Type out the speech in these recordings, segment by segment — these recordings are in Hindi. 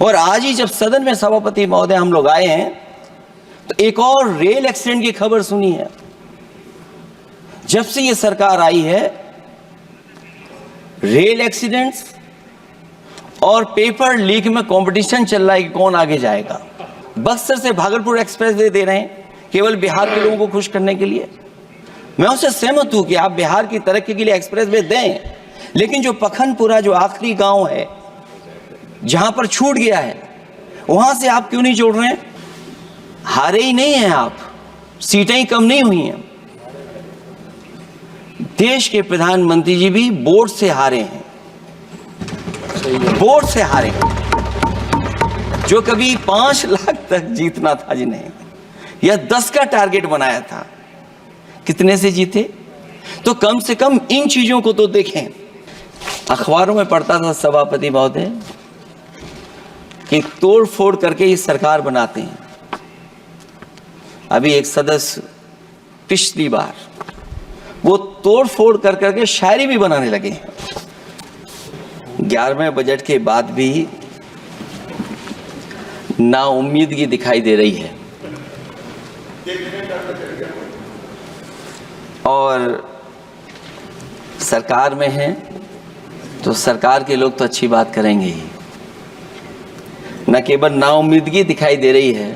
और आज ही जब सदन में सभापति महोदय हम लोग आए हैं तो एक और रेल एक्सीडेंट की खबर सुनी है। जब से ये सरकार आई है रेल एक्सीडेंट्स और पेपर लीक में कंपटीशन चल रहा है कि कौन आगे जाएगा। बक्सर से भागलपुर एक्सप्रेस वे दे रहे हैं केवल बिहार के लोगों को खुश करने के लिए। मैं उससे सहमत हूं कि आप बिहार की तरक्की के लिए एक्सप्रेस वे दें, लेकिन जो पखनपुरा जो आखिरी गांव है जहां पर छूट गया है वहां से आप क्यों नहीं जोड़ रहे हैं? हारे ही नहीं हैं आप, सीटें ही कम नहीं हुई हैं। देश के प्रधानमंत्री जी भी वोट से हारे हैं, वोट से हारे हैं। जो कभी 5 लाख तक जीतना था जिन्हें, या 10 का टारगेट बनाया था, कितने से जीते? तो कम से कम इन चीजों को तो देखें। अखबारों में पढ़ता था सभापति महोदय कि तोड़ फोड़ करके ये सरकार बनाते हैं। अभी एक सदस्य पिछली बार वो तोड़ फोड़ कर करके शायरी भी बनाने लगे हैं। 11वें बजट के बाद भी नाउम्मीदगी दिखाई दे रही है और सरकार में है तो सरकार के लोग तो अच्छी बात करेंगे ही। न केवल नाउम्मीदगी दिखाई दे रही है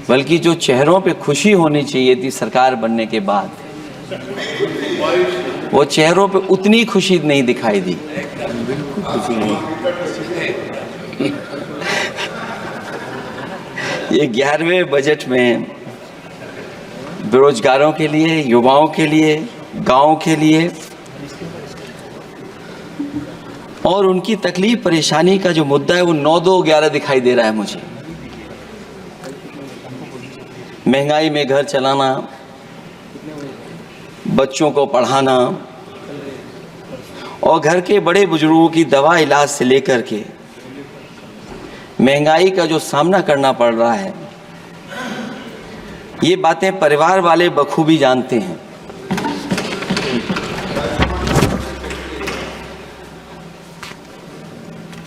बल्कि जो चेहरों पे खुशी होनी चाहिए थी सरकार बनने के बाद, वो चेहरों पे उतनी खुशी नहीं दिखाई दी। बिल्कुल खुशी नहीं। ये 11वें बजट में बेरोजगारों के लिए, युवाओं के लिए, गांव के लिए और उनकी तकलीफ परेशानी का जो मुद्दा है वो 9-2-11 दिखाई दे रहा है मुझे। महंगाई में घर चलाना, बच्चों को पढ़ाना और घर के बड़े बुजुर्गों की दवा इलाज से लेकर के महंगाई का जो सामना करना पड़ रहा है, ये बातें परिवार वाले बखूबी जानते हैं।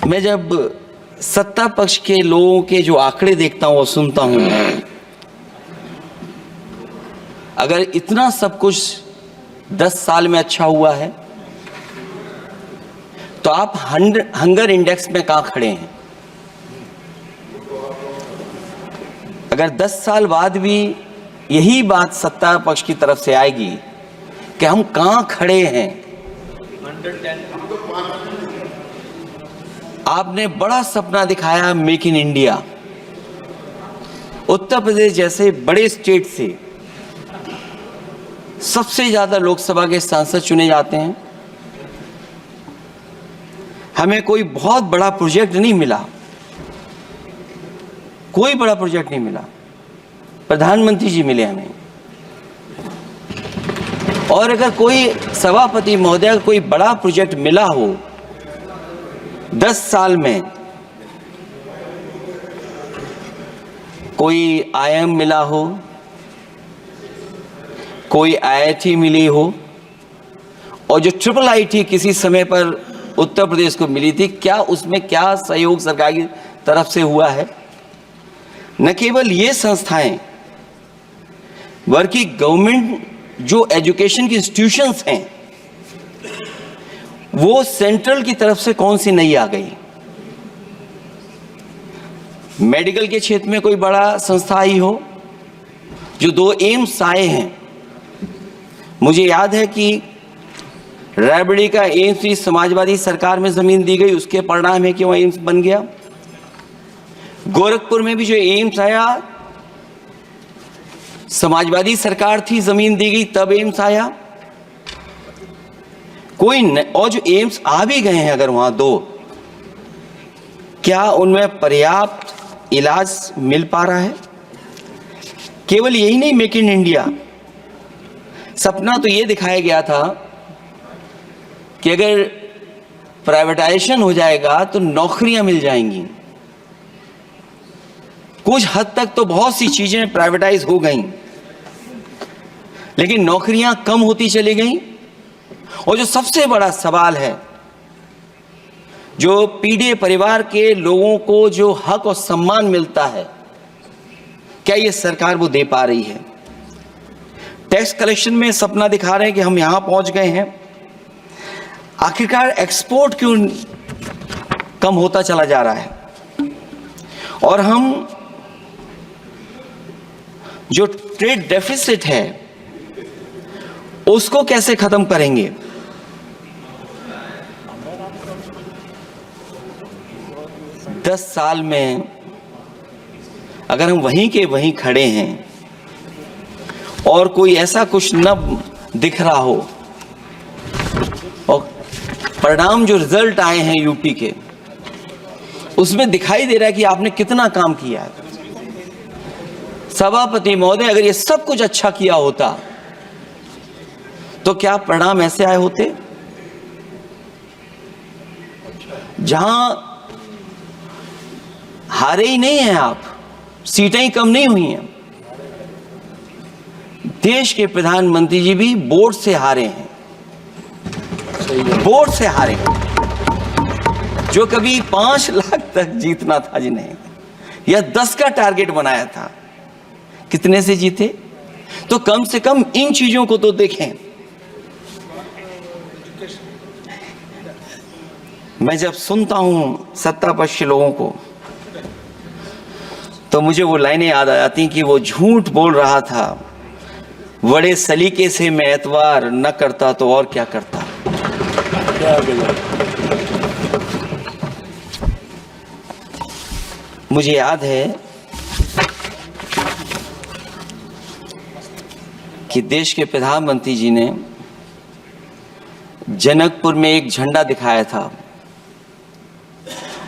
मैं जब सत्ता पक्ष के लोगों के जो आंकड़े देखता हूं और सुनता हूं, अगर इतना सब कुछ 10 साल में अच्छा हुआ है तो आप हंगर इंडेक्स में कहां खड़े हैं? अगर 10 साल बाद भी यही बात सत्ता पक्ष की तरफ से आएगी कि हम कहां खड़े हैं। आपने बड़ा सपना दिखाया make in India. Uttar Pradesh जैसे बड़े स्टेट से सबसे ज्यादा लोकसभा के सांसद चुने जाते हैं। हमें कोई बहुत बड़ा प्रोजेक्ट नहीं मिला, कोई बड़ा प्रोजेक्ट नहीं मिला। प्रधानमंत्री जी मिले हमें। और अगर कोई सभापति महोदय कोई बड़ा प्रोजेक्ट मिला हो 10 साल में, कोई आईएम मिला हो, कोई आईआईटी मिली हो, और जो ट्रिपल आईटी किसी समय पर उत्तर प्रदेश को मिली थी, क्या उसमें क्या सहयोग सरकार की तरफ से हुआ है? न केवल ये संस्थाएं बल्कि गवर्नमेंट जो एजुकेशन की इंस्टीट्यूशंस हैं वो सेंट्रल की तरफ से कौन सी नई आ गई? मेडिकल के क्षेत्र में कोई बड़ा संस्था आई हो? जो 2 एम्स आए हैं, मुझे याद है कि रायबरेली का एम्स भी समाजवादी सरकार में जमीन दी गई, उसके परिणाम है कि वह एम्स बन गया। गोरखपुर में भी जो एम्स आया समाजवादी सरकार थी, जमीन दी गई, तब एम्स आया। और जो एम्स आ भी गए हैं अगर वहां 2, क्या उनमें पर्याप्त इलाज मिल पा रहा है? केवल यही नहीं, मेक इन इंडिया सपना तो ये दिखाया गया था कि अगर प्राइवेटाइजेशन हो जाएगा तो नौकरियां मिल जाएंगी। कुछ हद तक तो बहुत सी चीजें प्राइवेटाइज हो गई, लेकिन नौकरियां कम होती चली गई। और जो सबसे बड़ा सवाल है जो पीड़ित परिवार के लोगों को जो हक और सम्मान मिलता है, क्या ये सरकार वो दे पा रही है? टैक्स कलेक्शन में सपना दिखा रहे हैं कि हम यहां पहुंच गए हैं। आखिरकार एक्सपोर्ट क्यों कम होता चला जा रहा है? और हम जो ट्रेड डेफिसिट है उसको कैसे खत्म करेंगे? दस साल में अगर हम वहीं के वहीं खड़े हैं और कोई ऐसा कुछ न दिख रहा हो और परिणाम जो रिजल्ट आए हैं यूपी के, उसमें दिखाई दे रहा है कि आपने कितना काम किया है। सभापति महोदय, अगर ये सब कुछ अच्छा किया होता तो क्या परिणाम ऐसे आए होते? जहां हारे ही नहीं हैं आप, सीटें ही कम नहीं हुई हैं। देश के प्रधानमंत्री जी भी वोट से हारे हैं, वोट से हारे हैं। जो कभी 5 लाख तक जीतना था जिन्हें, या 10 का टारगेट बनाया था, कितने से जीते? तो कम से कम इन चीजों को तो देखें। मैं जब सुनता हूं सत्तापक्ष लोगों को तो मुझे वो लाइनें याद आ जाती कि वो झूठ बोल रहा था, बड़े सलीके से मैं एतवार न करता तो और क्या करता। मुझे याद है कि देश के प्रधानमंत्री जी ने जनकपुर में एक झंडा दिखाया था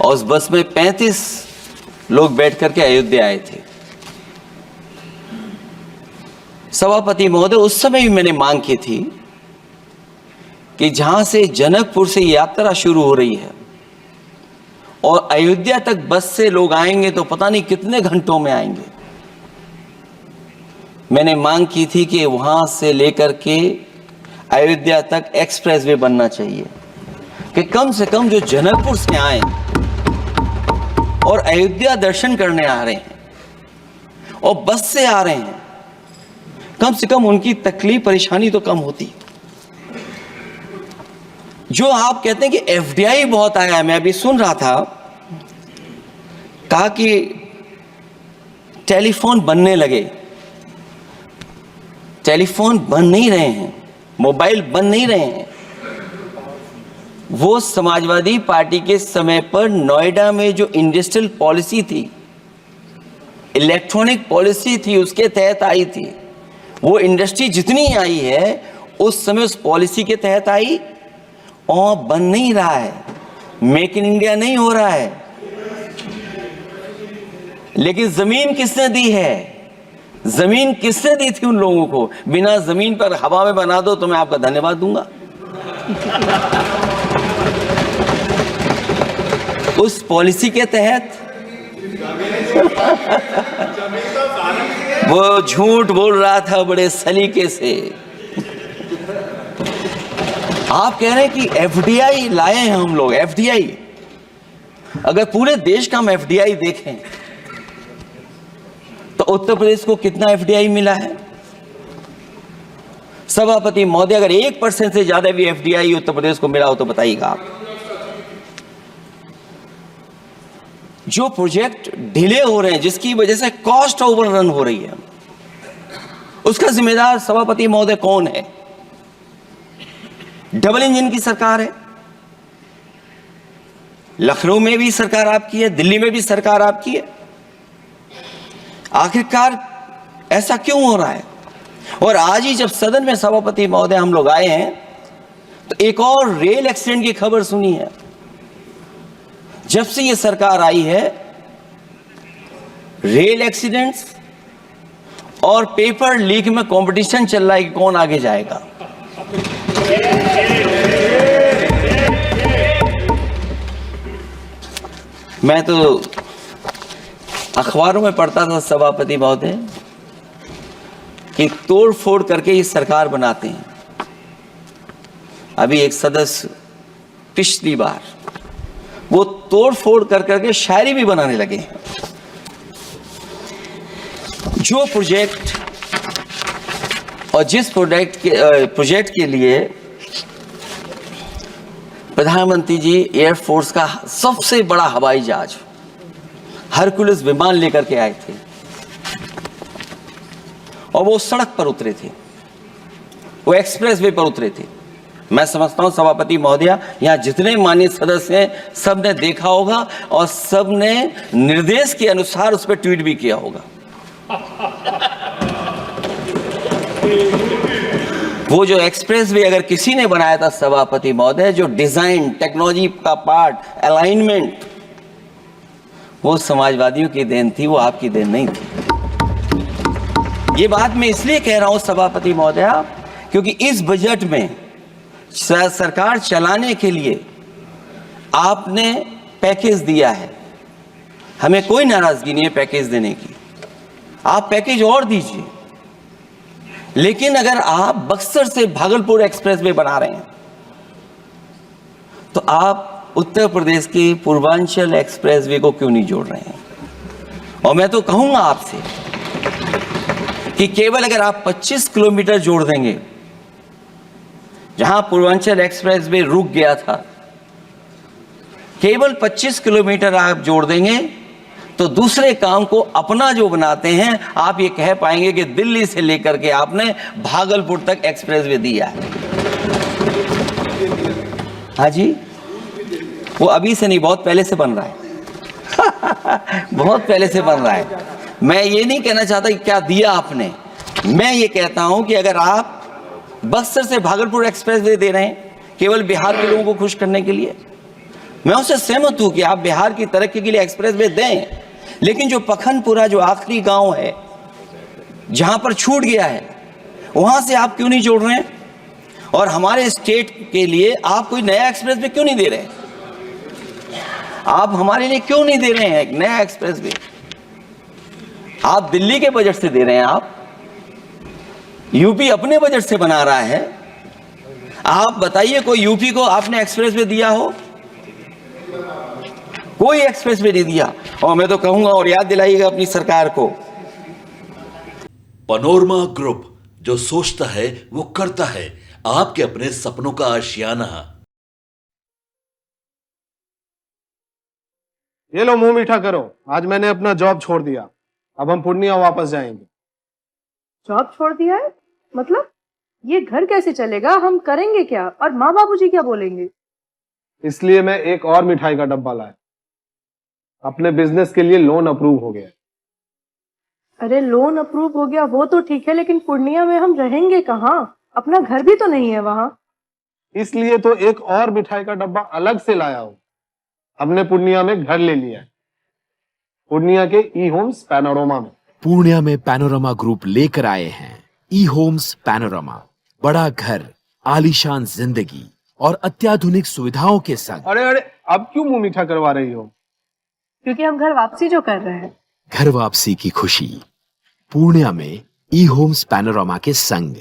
और उस बस में 35 लोग बैठ करके अयोध्या आए थे। सभापति महोदय, उस समय भी मैंने मांग की थी कि जहां से जनकपुर से यात्रा शुरू हो रही है और अयोध्या तक बस से लोग आएंगे तो पता नहीं कितने घंटों में आएंगे। मैंने मांग की थी कि वहां से लेकर के अयोध्या तक एक्सप्रेसवे बनना चाहिए कि कम से कम जो जनकपुर से आए और अयोध्या दर्शन करने आ रहे हैं और बस से आ रहे हैं, कम से कम उनकी तकलीफ परेशानी तो कम होती। जो आप कहते हैं कि एफडीआई बहुत आया है, मैं अभी सुन रहा था, कहा कि टेलीफोन बनने लगे। टेलीफोन बन नहीं रहे हैं, मोबाइल बन नहीं रहे हैं। वो समाजवादी पार्टी के समय पर नोएडा में जो इंडस्ट्रियल पॉलिसी थी, इलेक्ट्रॉनिक पॉलिसी थी, उसके तहत आई थी। वो इंडस्ट्री जितनी आई है उस समय उस पॉलिसी के तहत आई और बन नहीं रहा है, मेक इन इंडिया नहीं हो रहा है। लेकिन जमीन किसने दी है? जमीन किसने दी थी उन लोगों को? बिना जमीन पर हवा में बना दो तो मैं आपका धन्यवाद दूंगा। उस पॉलिसी के तहत वो झूठ बोल रहा था बड़े सलीके से। आप कह रहे हैं कि एफडीआई लाए हैं हम लोग। एफडीआई, अगर पूरे देश का हम एफडीआई देखें तो उत्तर प्रदेश को कितना एफडीआई मिला है? सभापति महोदय, अगर 1% से ज्यादा भी एफडीआई उत्तर प्रदेश को मिला हो तो बताइएगा आप। जो प्रोजेक्ट डिले हो रहे हैं, जिसकी वजह से कॉस्ट ओवररन हो रही है, उसका जिम्मेदार सभापति महोदय कौन है? डबल इंजन की सरकार है। लखनऊ में भी सरकार आपकी है, दिल्ली में भी सरकार आपकी है। आखिरकार ऐसा क्यों हो रहा है? और आज ही जब सदन में सभापति महोदय हम लोग आए हैं तो एक और रेल एक्सीडेंट की खबर सुनी है। जब से ये सरकार आई है, रेल एक्सीडेंट्स और पेपर लीक में कंपटीशन चल रहा है कि कौन आगे जाएगा। मैं तो अखबारों में पढ़ता था सभापति महोदय कि तोड़ फोड़ करके ये सरकार बनाते हैं। अभी एक सदस्य पिछली बार वो तोड़ फोड़ कर करके शायरी भी बनाने लगे हैं। जो प्रोजेक्ट और जिस प्रोजेक्ट के लिए प्रधानमंत्री जी एयरफोर्स का सबसे बड़ा हवाई जहाज हरकुलिस विमान लेकर के आए थे और वो सड़क पर उतरे थे, वो एक्सप्रेस वे पर उतरे थे। मैं समझता हूं सभापति महोदया, यहां जितने माननीय सदस्य हैं सब ने देखा होगा और सब ने निर्देश के अनुसार उस पर ट्वीट भी किया होगा। वो जो एक्सप्रेस वे अगर किसी ने बनाया था सभापति महोदय, जो डिजाइन टेक्नोलॉजी का पार्ट अलाइनमेंट, वो समाजवादियों की देन थी, वो आपकी देन नहीं थी। ये बात मैं इसलिए कह रहा हूं सभापति महोदया क्योंकि इस बजट में सरकार चलाने के लिए आपने पैकेज दिया है। हमें कोई नाराजगी नहीं है पैकेज देने की, आप पैकेज और दीजिए। लेकिन अगर आप बक्सर से भागलपुर एक्सप्रेस वे बना रहे हैं तो आप उत्तर प्रदेश की पूर्वांचल एक्सप्रेस वे को क्यों नहीं जोड़ रहे हैं? और मैं तो कहूंगा आपसे कि केवल अगर आप 25 किलोमीटर जोड़ देंगे, जहां पूर्वांचल एक्सप्रेस वे रुक गया था, केवल 25 किलोमीटर आप जोड़ देंगे तो दूसरे काम को अपना जो बनाते हैं आप ये कह पाएंगे कि दिल्ली से लेकर के आपने भागलपुर तक एक्सप्रेस वे दिया है। हाँ जी, वो अभी से नहीं, बहुत पहले से बन रहा है। बहुत पहले से बन रहा है। मैं ये नहीं कहना चाहता कि क्या दिया आपने, मैं ये कहता हूं कि अगर आप बक्सर से भागलपुर एक्सप्रेस वे दे रहे हैं केवल बिहार के लोगों को खुश करने के लिए, मैं उससे सहमत हूं कि आप बिहार की तरक्की के लिए एक्सप्रेस वे दें, लेकिन जो पखनपुरा जो आखिरी गांव है जहां पर छूट गया है, वहां से आप क्यों नहीं जोड़ रहे हैं? और हमारे स्टेट के लिए आप कोई नया एक्सप्रेस वे क्यों नहीं दे रहे हैं? आप हमारे लिए क्यों नहीं दे रहे हैं एक नया एक्सप्रेस वे? आप दिल्ली के बजट से दे रहे हैं, आप यूपी अपने बजट से बना रहा है। आप बताइए कोई यूपी को आपने एक्सप्रेस वे दिया हो? कोई एक्सप्रेस वे नहीं दिया। और मैं तो कहूंगा और याद दिलाइएगा अपनी सरकार को, पैनोरमा ग्रुप, जो सोचता है वो करता है, आपके अपने सपनों का आशियाना। ये लो मुंह मीठा करो, आज मैंने अपना जॉब छोड़ दिया, अब हम पूर्णिया वापस जाएंगे। जॉब छोड़ दिया है? मतलब ये घर कैसे चलेगा? हम करेंगे क्या? और माँ बाबूजी क्या बोलेंगे? इसलिए मैं एक और मिठाई का डब्बा लाया। अपने बिजनेस के लिए लोन अप्रूव हो गया। अरे लोन अप्रूव हो गया वो तो ठीक है, लेकिन पूर्णिया में हम रहेंगे कहाँ? अपना घर भी तो नहीं है वहाँ। इसलिए तो एक और मिठाई का डब्बा अलग से लाया हूँ। हमने पूर्णिया में घर ले लिया है, पूर्णिया के ई होम्स पैनोरमा में। पूर्णिया में पैनोरमा ग्रुप लेकर आए हैं ई होम्स पैनोरमा। बड़ा घर, आलीशान जिंदगी और अत्याधुनिक सुविधाओं के संग। अरे अब क्यों मुंह मीठा करवा रही हो? क्योंकि हम घर वापसी जो कर रहे हैं। घर वापसी की खुशी पूर्णिया में ई होम्स पैनोरमा के संग।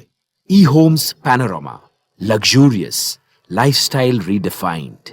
ई Homes Panorama, luxurious lifestyle redefined.